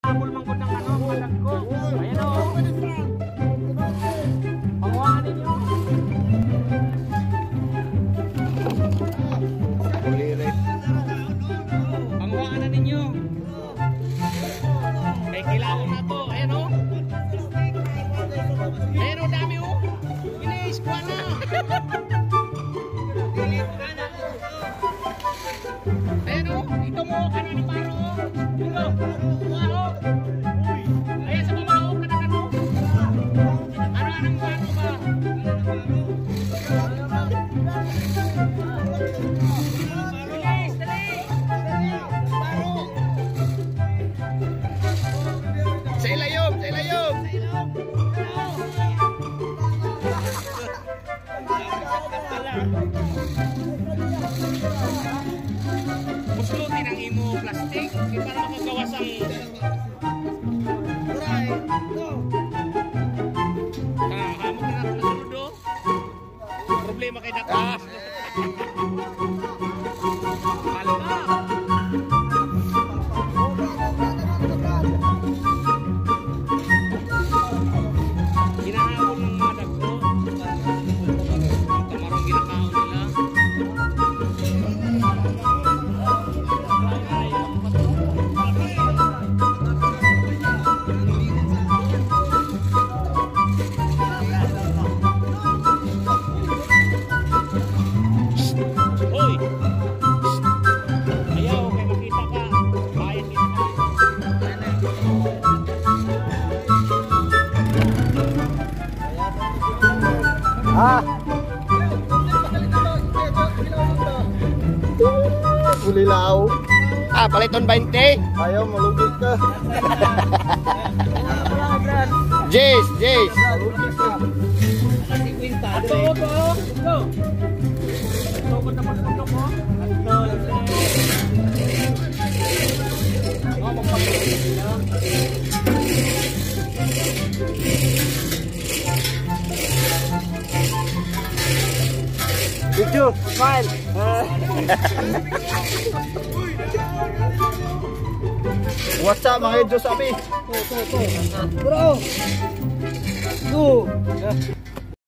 nakahabol man ko ng ano, mga dagko. Ayan o. Panguhaan ninyo. Panguhaan na ninyo. Kay kilawon na to. Ayan o. Ayan o, dami o. Bilis, kuha na. Ayan o, dito mo, kanan ng paro o. Dito, kuha o. Ayan sa mga o, kanan o. Ano-anong paro ba? Bilis, dali. Sa ilayom, sa ilayom. Muslutin ang imo plastic para makagawas ang hamog na natin nasunod o. Problema kay Daka. Malo ka. Hinahabol ng mga dagko. Kamarong ginakaon nila. Hoy! Ayaw, kay makita ka. Bayan kita. Ah! Pulilaw. Ah, paliton 20. Ayaw, malugit ka. Jace, Jace. Malugit ka. Video, smile. What's up mga Diyos, Abi? Bro. Go.